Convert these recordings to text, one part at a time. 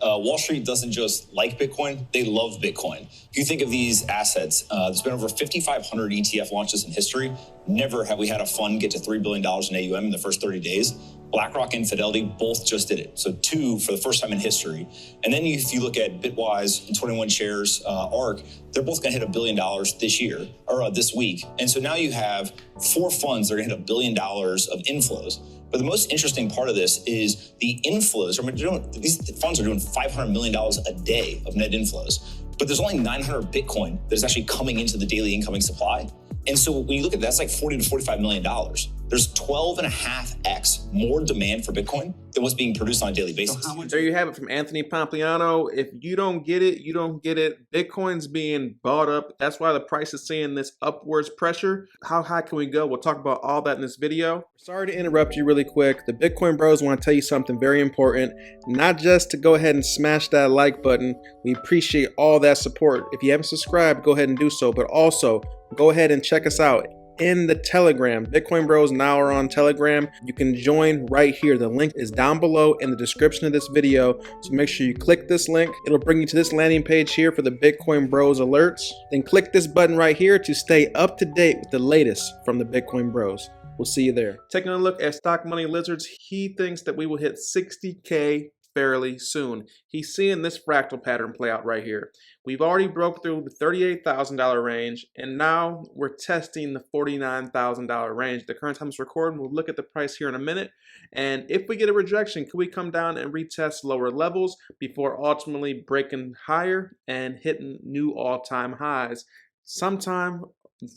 Wall Street doesn't just like Bitcoin, they love Bitcoin. If you think of these assets, there's been over 5,500 ETF launches in history. Never have we had a fund get to $3 billion in AUM in the first 30 days. BlackRock and Fidelity both just did it. So two for the first time in history. And then if you look at Bitwise and 21 Shares, ARK, they're both going to hit $1 billion this year or this week. And so now you have 4 funds that are going to hit $1 billion of inflows. But the most interesting part of this is the inflows. These funds are doing $500 million a day of net inflows, but there's only 900 Bitcoin that is actually coming into the daily incoming supply. And so when you look at that, that's like $40 to $45 million. There's 12.5x more demand for Bitcoin than what's being produced on a daily basis. So there you have it from Anthony Pompliano. If you don't get it, you don't get it. Bitcoin's being bought up. That's why the price is seeing this upwards pressure. How high can we go? We'll talk about all that in this video. Sorry to interrupt you really quick. The Bitcoin Bros want to tell you something very important. Not just to go ahead and smash that like button. We appreciate all that support. If you haven't subscribed, go ahead and do so. But also, go ahead and check us out in the Telegram. Bitcoin Bros now are on Telegram. You can join right here. The link is down below in the description of this video. So make sure you click this link. It'll bring you to this landing page here for the Bitcoin Bros alerts. Then click this button right here to stay up to date with the latest from the Bitcoin Bros. We'll see you there. Taking a look at Stock Money Lizards, he thinks that we will hit 60K fairly soon. He's seeing this fractal pattern play out right here. We've already broke through the $38,000 range, and now we're testing the $49,000 range. The current time it's recording, we'll look at the price here in a minute. And if we get a rejection, could we come down and retest lower levels before ultimately breaking higher and hitting new all-time highs? Sometime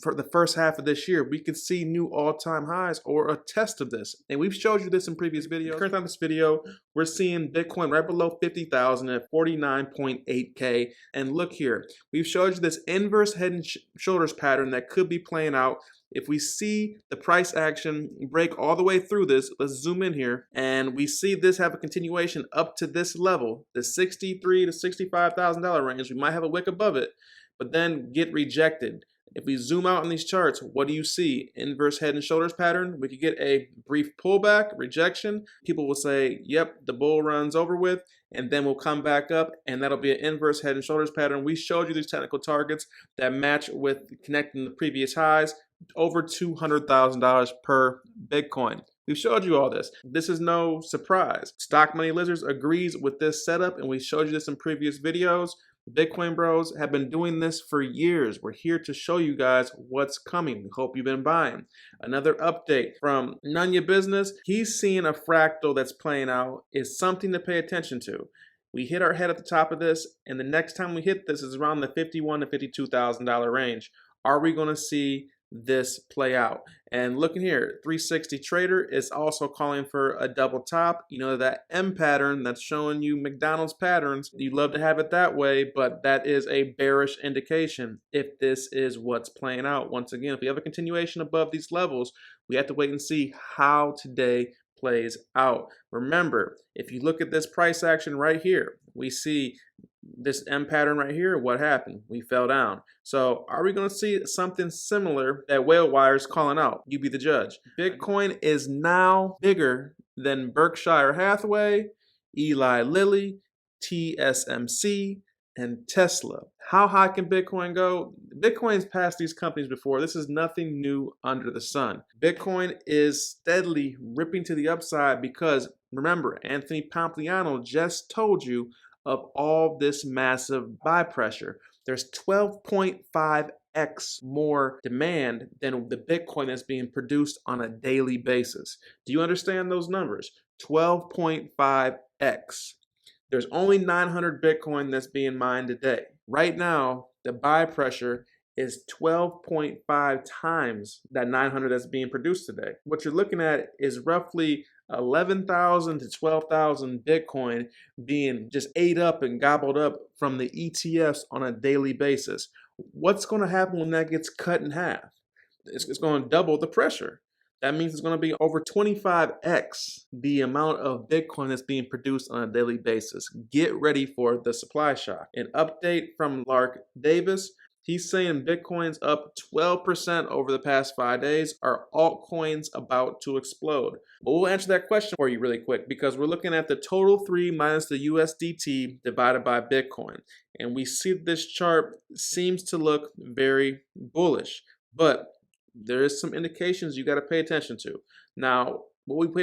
for the first half of this year, we could see new all-time highs or a test of this. And we've showed you this in previous videos. Currently on this video, we're seeing Bitcoin right below 50,000 at 49.8K. And look here, we've showed you this inverse head and shoulders pattern that could be playing out. If we see the price action break all the way through this, let's zoom in here, and we see this have a continuation up to this level, the $63,000 to $65,000 range. We might have a wick above it, but then get rejected. If we zoom out on these charts, what do you see? Inverse head and shoulders pattern. We could get a brief pullback, rejection. People will say, yep, the bull run's over with, and then we'll come back up, and that'll be an inverse head and shoulders pattern. We showed you these technical targets that match with connecting the previous highs, over $200,000 per Bitcoin. We've showed you all this. This is no surprise. Stock Money Lizards agrees with this setup, and we showed you this in previous videos. Bitcoin Bros have been doing this for years. We're here to show you guys what's coming. We hope you've been buying. Another update from None Your Business. He's seeing a fractal that's playing out. Is something to pay attention to. We hit our head at the top of this, and the next time we hit this is around the $51,000 to $52,000 range. Are we going to see this play out? And looking here, 360 Trader is also calling for a double top. You know, that M pattern that's showing you McDonald's patterns. You'd love to have it that way, but that is a bearish indication if this is what's playing out. Once again, if we have a continuation above these levels, we have to wait and see how today plays out. Remember, if you look at this price action right here, we see this M pattern right here. What happened? We fell down. So are we going to see something similar that Whale Wire is calling out? You be the judge. Bitcoin is now bigger than Berkshire Hathaway, Eli Lilly, TSMC, and Tesla. How high can Bitcoin go? Bitcoin's passed these companies before. This is nothing new under the sun. Bitcoin is steadily ripping to the upside because, remember, Anthony Pompliano just told you of all this massive buy pressure. There's 12.5x more demand than the Bitcoin that's being produced on a daily basis. Do you understand those numbers? 12.5x. There's only 900 Bitcoin that's being mined today. Right now, the buy pressure is 12.5 times that 900 that's being produced today. What you're looking at is roughly 11,000 to 12,000 Bitcoin being just ate up and gobbled up from the ETFs on a daily basis. What's going to happen when that gets cut in half? It's going to double the pressure. That means it's going to be over 25x the amount of Bitcoin that's being produced on a daily basis. Get ready for the supply shock. An update from Lark Davis. He's saying Bitcoin's up 12% over the past 5 days. Are altcoins about to explode? Well, we'll answer that question for you really quick because we're looking at the total 3 minus the USDT divided by Bitcoin. And we see this chart seems to look very bullish, but there is some indications you got to pay attention to. Now, what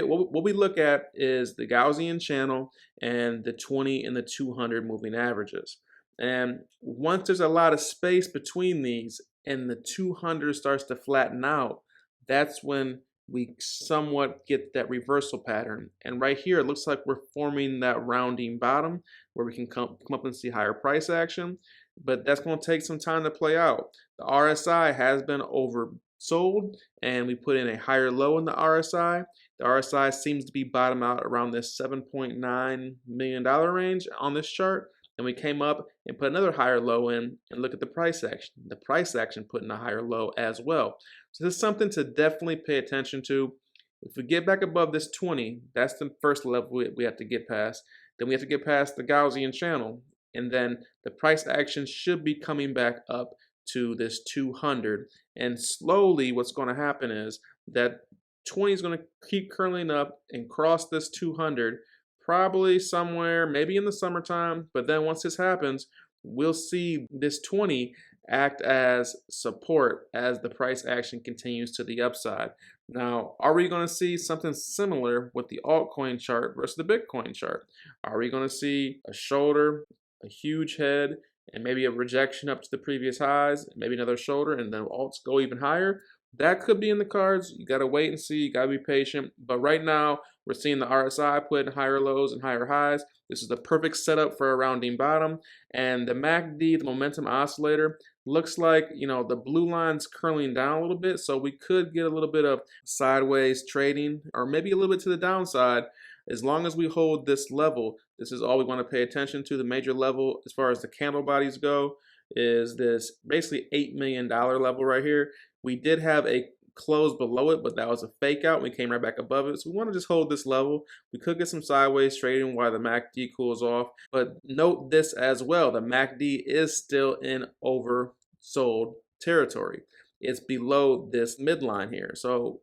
we look at is the Gaussian channel and the 20 and the 200 moving averages. And once there's a lot of space between these and the 200 starts to flatten out, that's when we somewhat get that reversal pattern. And right here, it looks like we're forming that rounding bottom where we can come up and see higher price action. But that's going to take some time to play out. The RSI has been oversold, and we put in a higher low in the RSI. The RSI seems to be bottom out around this $7.9 million range on this chart. And we came up and put another higher low in and look at the price action. The price action put in a higher low as well. So this is something to definitely pay attention to. If we get back above this 20, that's the first level we have to get past. Then we have to get past the Gaussian channel. And then the price action should be coming back up to this 200. And slowly what's going to happen is that 20 is going to keep curling up and cross this 200 probably somewhere, maybe in the summertime. But then once this happens, we'll see this 20 act as support as the price action continues to the upside. Now, are we going to see something similar with the altcoin chart versus the Bitcoin chart? Are we going to see a shoulder, a huge head, and maybe a rejection up to the previous highs, maybe another shoulder, and then alts go even higher? That could be in the cards. You got to wait and see. You got to be patient. But right now, we're seeing the RSI put in higher lows and higher highs. This is the perfect setup for a rounding bottom. And the MACD, the momentum oscillator, looks like, the blue line's curling down a little bit. So we could get a little bit of sideways trading or maybe a little bit to the downside. As long as we hold this level, this is all we want to pay attention to. The major level as far as the candle bodies go is this basically $8 million level right here. We did have a close below it, but that was a fake out. We came right back above it. So we want to just hold this level. We could get some sideways trading while the MACD cools off. But note this as well. The MACD is still in oversold territory. It's below this midline here. So,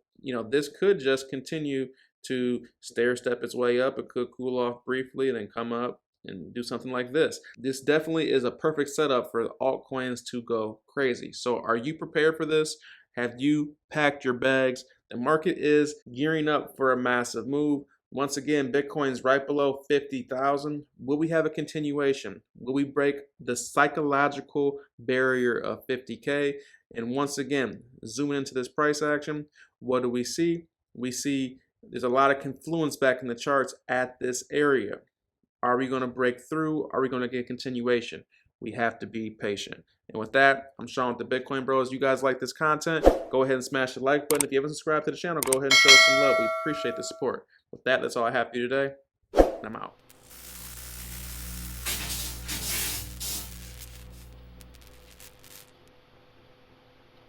this could just continue to stair step its way up. It could cool off briefly and then come up and do something like this. This definitely is a perfect setup for altcoins to go crazy. So are you prepared for this? Have you packed your bags? The market is gearing up for a massive move. Once again, Bitcoin's right below 50,000. Will we have a continuation? Will we break the psychological barrier of 50K? And once again, zooming into this price action, what do we see? We see there's a lot of confluence back in the charts at this area. Are we going to break through? Are we going to get continuation? We have to be patient. And with that, I'm Sean with the Bitcoin Bros. You guys like this content? Go ahead and smash the like button. If you haven't subscribed to the channel, go ahead and show us some love. We appreciate the support. With that, that's all I have for you today. And I'm out.